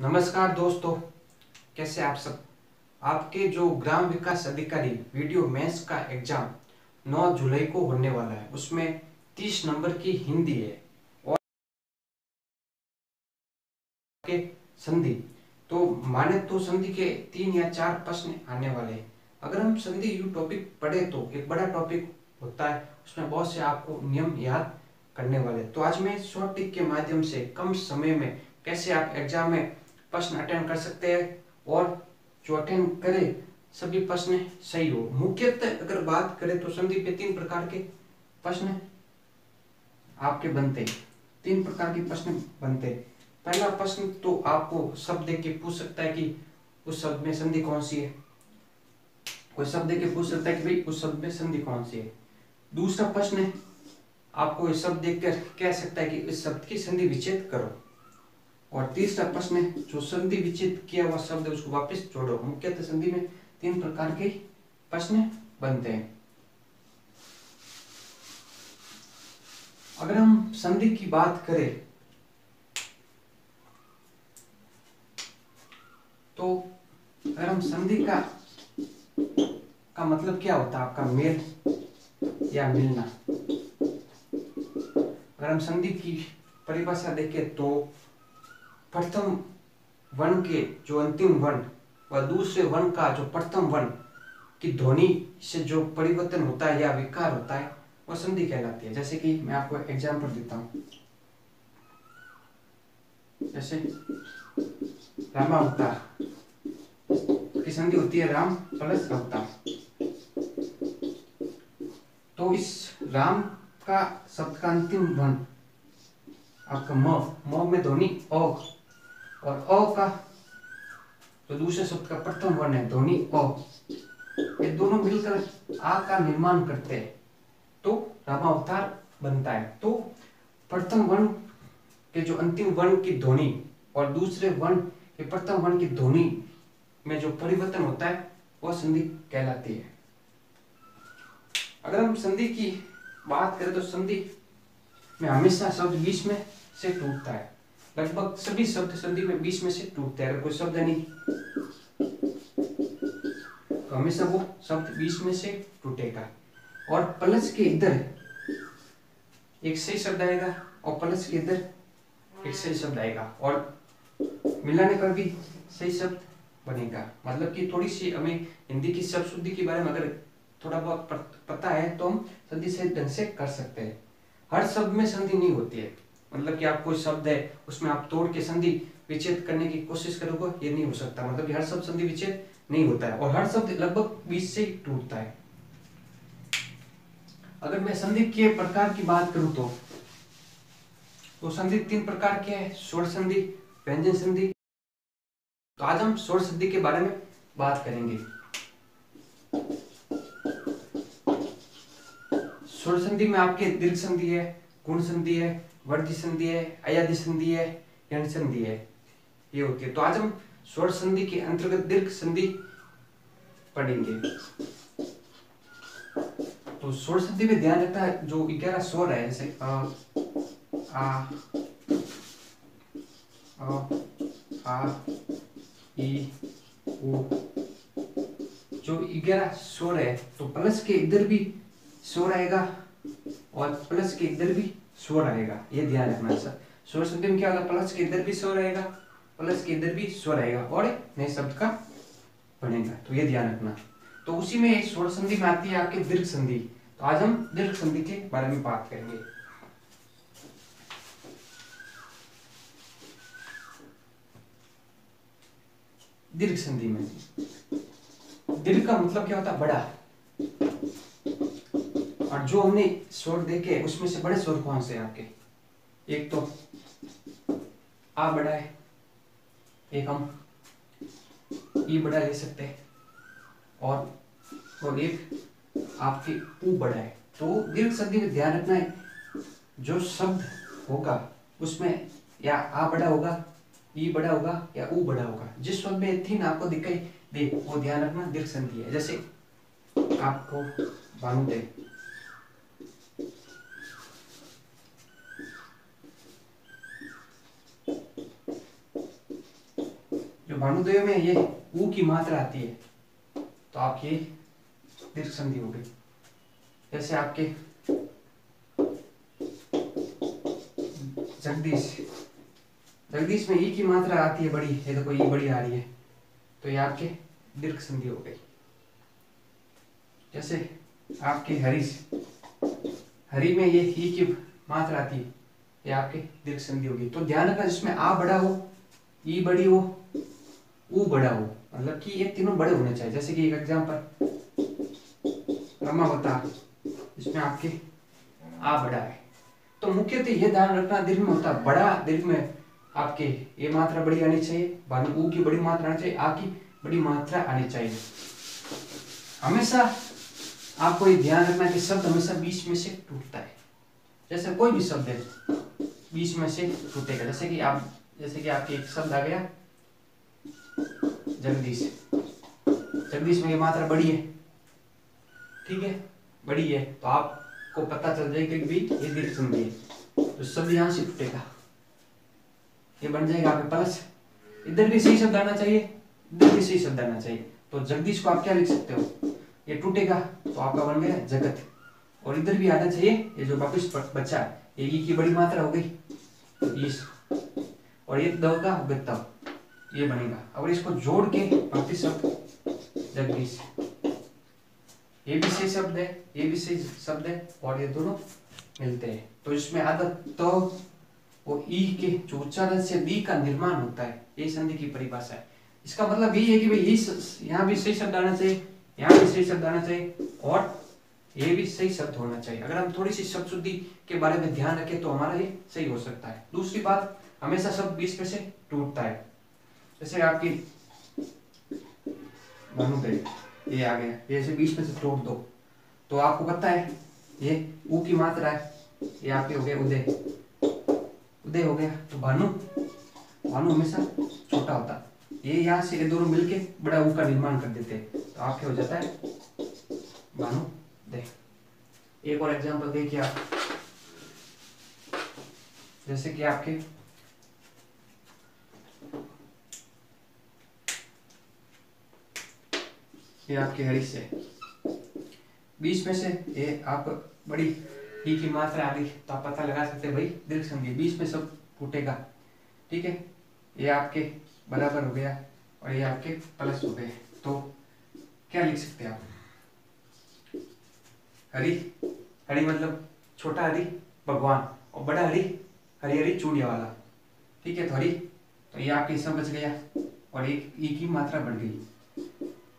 नमस्कार दोस्तों, कैसे आप सब। आपके जो ग्राम विकास अधिकारी वीडियो मेंस का एग्जाम 9 जुलाई को होने वाला है, उसमें 30 नंबर की हिंदी है और के संधि। तो माने तो संधि के 3 या 4 प्रश्न आने वाले हैं। अगर हम संधि यू टॉपिक पढ़े तो एक बड़ा टॉपिक होता है, उसमें बहुत से आपको नियम याद करने वाले। तो आज मैं शॉर्ट टिक के माध्यम से कम समय में कैसे आप एग्जाम में प्रश्न अटेंड कर सकते हैं और जो अटेंड करे सभी प्रश्न सही हो। मुख्यतः अगर बात करें तो संधि पे 3 प्रकार के प्रश्न आपके बनते हैं। 3 प्रकार के प्रश्न बनते हैं। पहला प्रश्न तो आपको शब्द देख के पूछ सकता है कि उस शब्द में संधि कौन सी है। कोई शब्द देख के पूछ सकता है कि भाई उस शब्द में संधि कौन सी है। दूसरा प्रश्न आपको ये शब्द देखकर कह सकता है कि इस शब्द की संधि विच्छेद करो। और तीसरा प्रश्न जो संधि विच्छेद किया हुआ शब्द है उसको वापस जोड़ो। मुख्यतः संधि में 3 प्रकार के प्रश्न बनते हैं। अगर हम संधि की बात करें तो अगर हम संधि का मतलब क्या होता है, आपका मेल या मिलना। अगर हम संधि की परिभाषा देखें तो प्रथम वर्ण के जो अंतिम वर्ण व दूसरे वर्ण का जो प्रथम वर्ण की ध्वनि से जो परिवर्तन होता है या विकार होता है वह संधि कहलाती है। जैसे कि मैं आपको एग्जांपल देता हूँ। जैसे रामावतार की संधि होती है राम प्लस अवतार। तो इस राम का शब्द का अंतिम वर्ण आपका म में ध्वनि अ, और अ का तो दूसरे शब्द का प्रथम वर्ण है ध्वनि अ, ये दोनों मिलकर आ का निर्माण करते हैं तो रामावतार बनता है। तो प्रथम वर्ण के जो अंतिम वर्ण की ध्वनि और दूसरे वर्ण के प्रथम वर्ण की ध्वनि में जो परिवर्तन होता है वह संधि कहलाती है। अगर हम संधि की बात करें तो संधि में हमेशा शब्द बीच में से टूटता है। लगभग सभी शब्द संधि में बीच में से टूटते हैं। अगर कोई शब्द नहीं तो हमेशा वो शब्द बीच में से टूटेगा। और प्लस के इधर एक सही शब्द आएगा और प्लस के इधर एक सही शब्द आएगा और मिलाने पर भी सही शब्द बनेगा। मतलब कि थोड़ी सी हमें हिंदी की शब्द शुद्धि के बारे में अगर थोड़ा बहुत पता है तो हम संधि सही ढंग से कर सकते हैं। हर शब्द में संधि नहीं होती है। मतलब कि आप कोई शब्द है उसमें आप तोड़ के संधि विच्छेद करने की कोशिश करोगे, ये नहीं हो सकता। मतलब कि हर शब्द संधि विच्छेद नहीं होता है और हर शब्द लगभग बीच से ही टूटता है। अगर मैं संधि के प्रकार की बात करूं तो संधि 3 प्रकार के हैं, स्वर संधि, व्यंजन संधि। तो आज हम स्वर संधि के बारे में बात करेंगे। स्वर संधि में आपके दीर्घ संधि है, गुण संधि है, वृद्धि संधि है, अयादि संधि है, यण संधि है, ये होती है। तो आज हम स्वर संधि के अंतर्गत दीर्घ संधि पढ़ेंगे। तो स्वर संधि में ध्यान रखना है जो 11 स्वर है, जैसे आ, ई, उ, जो 11 स्वर है तो प्लस के इधर भी स्वर आएगा और प्लस के इधर भी स्वर आएगा, ये ध्यान रखना सर। स्वर संधि में क्या होगा, प्लस के इधर भी स्वर आएगा, प्लस के इधर भी स्वर आएगा और नए शब्द का बनेगा, तो ये ध्यान रखना। तो उसी में स्वर संधि में आती है आपकी दीर्घ संधि। तो आज हम दीर्घ संधि के बारे में बात करेंगे। दीर्घ संधि में दीर्घ का मतलब क्या होता है, बड़ा। और जो हमने स्वर देखे उसमें से बड़े स्वर कौन से हैं आपके, एक तो आ बड़ा है, एक हम ई बड़ा ले सकते हैं और एक आपके ऊ बड़ा है। तो दीर्घ संधि में ध्यान रखना है जो शब्द होगा उसमें या आ बड़ा होगा, ई बड़ा होगा या ऊ बड़ा होगा। जिस शब्द में थी ना आपको दिखाई दे वो ध्यान रखना दीर्घ संधि है। जैसे आपको भानुदे, भानुद्वय में ये ऊ की मात्रा आती है तो आपकी दीर्घ संधि हो गई। जैसे आपके जगदीश, जगदीश में ई की मात्रा आती है बड़ी, ये देखो ई बड़ी आ रही है तो ये आपके दीर्घ संधि हो गई। जैसे आपके हरीश, हरि में ये ई की मात्रा आती है, ये आपके दीर्घ संधि होगी। तो ध्यान रखना जिसमें आ बड़ा हो, ई बड़ी हो, ऊ बड़ा हो, मतलब कि ये तीनों बड़े होने चाहिए। जैसे कि एक एग्जांपल रमावतार, इसमें आपके आ बड़ा है। तो मुख्यतः ये ध्यान रखना दीर्घ में होता है बड़ा, दीर्घ में आपके ये मात्रा बड़ी आनी चाहिए, भानु ऊ की बड़ी मात्रा आनी चाहिए, आ की बड़ी मात्रा आनी चाहिए। हमेशा आपको ये ध्यान रखना कि शब्द हमेशा बीच में से टूटता है। जैसे कोई भी शब्द है बीच में से टूटेगा। जैसे कि आपके एक शब्द आ गया जगदीश, जगदीश में ये मात्रा बड़ी है, ठीक है, बड़ी है, तो आपको पता चल जाएगा कि भाई ये दीर्घ संधि है, तो शब्द यहाँ से टूटेगा, ये बन जाएगा आपके प्लस, इधर भी सही शब्द आना चाहिए, इधर भी सही शब्द आना चाहिए। तो जगदीश को आप क्या लिख सकते हो, ये टूटेगा तो आपका बन गया जगत, और इधर भी आना चाहिए, ये जो वापिस बचा ये ई की बड़ी मात्रा हो गई इस, और ये द का गत्ता, ये बनेगा। और इसको जोड़ के वापिस शब्द जगदीश, ये भी सही शब्द है, ये भी सही शब्द है, और ये दोनों मिलते हैं। तो इसमें आदत तो वो ई के जो उच्चारण से दी का निर्माण होता है, ये संधि की परिभाषा है। इसका मतलब यही है कि भाई यहाँ भी सही शब्द आना चाहिए, यहाँ भी सही शब्द आना चाहिए, और ये भी सही शब्द होना चाहिए। अगर हम थोड़ी सी शब्द शुद्धि के बारे में ध्यान रखें तो हमारा ये सही हो सकता है। दूसरी बात, हमेशा शब्द बीच में से टूटता है। जैसे आपकी भानुद्वय ये आ गया, ये ऐसे बीच में से तोड़ दो तो आपको पता है ये ऊ की मात्रा है, ये आपके हो गए उदय, उदय हो गया। तो भानु, भानु हमेशा छोटा होता, ये यहाँ से ये दोनों मिलके बड़ा ऊ का निर्माण कर देते हैं, तो आपके हो जाता है भानुद्वय। एक और एग्जांपल देखिए आप, जैसे कि आपके ये आपके हरीश है, बीच में से ये आप बड़ी ई की मात्रा आ गई तो आप पता लगा सकते हैं भाई दीर्घ संधि, बीच में सब टूटेगा, ठीक है। ये आपके बराबर हो गया और ये आपके प्लस हो गए, तो क्या लिख सकते हैं आप, हरि, हरि मतलब छोटा हरि भगवान, और बड़ा हरि हरि हरि चूड़िया वाला, ठीक है। तो हरि, तो ये आपके हिस्सा बच गया और एक ई की मात्रा बढ़ गई,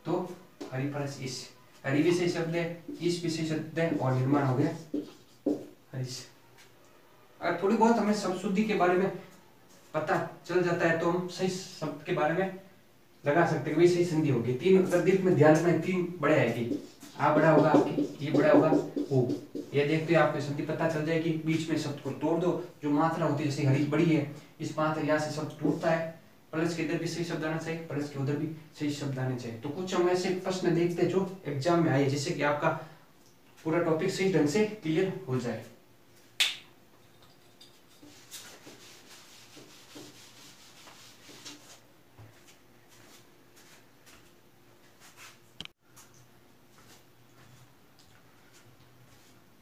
तो हरि प्लस इस, हरि भी सही शब्द है, इस भी सही शब्द है, और निर्माण हो गया हरीश। अगर थोड़ी बहुत हमें शब्द शुद्धि के बारे में पता चल जाता है तो हम सही शब्द के बारे में लगा सकते हैं कि सही संधि होगी। तीन, अगर दीर्घ में ध्यान रखना, तीन बड़े आएगी, आ बड़ा होगा आपकी, ये बड़ा होगा ओ, ये देखते हैं आपको संधि पता चल जाएगी। बीच में शब्द को तोड़ दो, जो मात्रा होती है, जैसे हरीश बड़ी है, इस मात्रा यहाँ से शब्द टूटता है, प्लस के इधर भी सही शब्द आना चाहिए, प्लस के उधर भी सही शब्द आने चाहिए। तो कुछ हम ऐसे प्रश्न देखते हैं जो एग्जाम में आए, जिससे कि आपका पूरा टॉपिक सही ढंग से क्लियर हो जाए।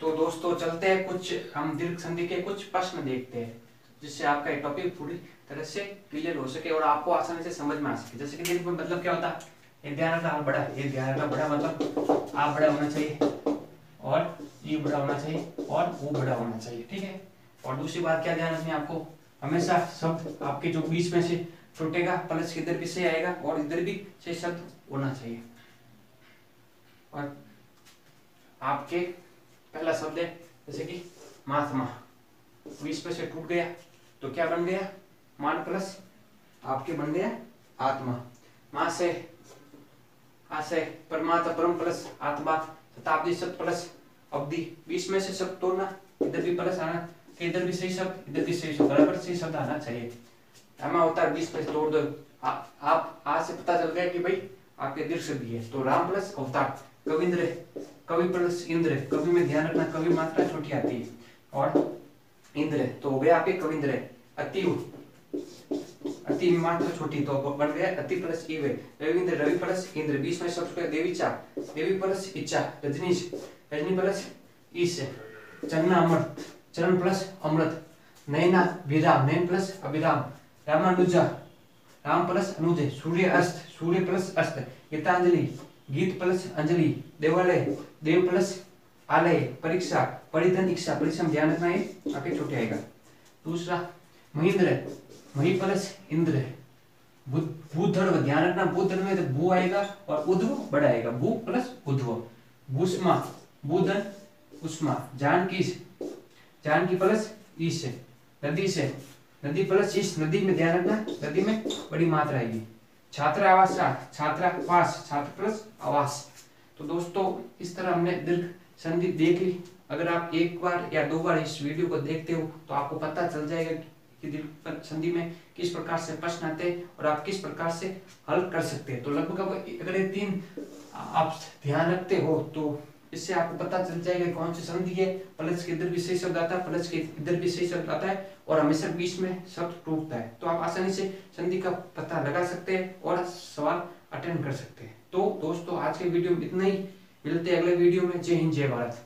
तो दोस्तों चलते हैं, कुछ हम दीर्घ संधि के कुछ प्रश्न देखते हैं, जिससे आपका ये टॉपिक पूरी तरह से क्लियर हो सके और आपको आसानी से समझ में आ सके। जैसे कि दीर्घ में मतलब क्या होता है, ये ध्यान रखना आ बड़ा, ये ध्यान रखना बड़ा मतलब आ बड़ा होना चाहिए और ई बड़ा होना चाहिए और ऊ बड़ा होना चाहिए, ठीक है। और दूसरी बात क्या ध्यान रखनी है आपको, हमेशा शब्द आपके जो बीच में से टूटेगा, प्लस इधर भी सही आएगा और इधर भी सही शब्द होना चाहिए। और आपके पहला शब्द है जैसे कि महात्मा, बीच में से टूट गया तो क्या बन गया, मान प्लस आपके बन गया आत्मा। मां से आशय परमात्मा परम प्लस आत्मा, शताब्दी शब्द प्लस अवधि, बीच में से शब्द तोड़ना, इधर भी प्लस आना, इधर भी सही शब्द, इधर भी सही शब्द, बराबर सही शब्द आना चाहिए। रामा अवतार बीच में से तोड़ दो, आप आज से पता चल गया कि भाई आपके दीर्घ संधि है, तो राम प्लस अवतार, कविंद्र, कवि प्लस इंद्र, कवि में ध्यान रखना कवि मात्रा छोटी आती है, और इंद्र तो हो गया आपके कविंद्र। अतिव, अति में मात्रा छोटी तो बन गया अति प्लस इवे। रविंद्र रवि प्लस इंद्र, बीच में सबसे पहले देवीचा, देवी प्लस इच्छा, रजनीश रजनी प्लस ईश, चन्ना अमृत, चरण प्लस अमृत, नैना विराम, नैन प्लस अभिराम, रामानुजा राम प्लस अनुजय, सूर्य अस्त, सूर्य प्लस अस्त, गीतांजलि गीत प्लस अंजलि, देवालय देव प्लस आलय, परीक्षा परिधन इच्छा, परीक्षा में ध्यान रखना है आगे छोटे आएगा। दूसरा महेंद्र मही प्लस इंद्र, भूधर्व ध्यान रखना, भूधर्व में तो भू आएगा और उध्व बड़ा आएगा, भू प्लस उध्व, भूष्मा भूधन उष्मा, जानकी जानकी प्लस ईश, नदी से नदी प्लस ईश, नदी में ध्यान रखना, नदी में बड़ी मात्रा आएगी। छात्रावास छात्रावास, छात्र प्लस आवास। तो दोस्तों इस तरह हमने दीर्घ संधि देख ली। अगर आप एक बार या दो बार इस वीडियो को देखते हो तो आपको पता चल जाएगा कि दीर्घ संधि में किस प्रकार से प्रश्न आते हैं और आप किस प्रकार से हल कर सकते हैं। तो लगभग अगर ये 3 आप ध्यान रखते हो तो इससे आपको पता चल जाएगा कौन सी संधि है, प्लस के इधर भी सही शब्द आता है, प्लस के इधर भी सही शब्द आता है और हमेशा बीच में शब्द टूटता है। तो आप आसानी से संधि का पता लगा सकते हैं और सवाल अटेंड कर सकते हैं। तो दोस्तों आज के वीडियो में इतना ही, मिलते हैं अगले वीडियो में। जय हिंद जय भारत।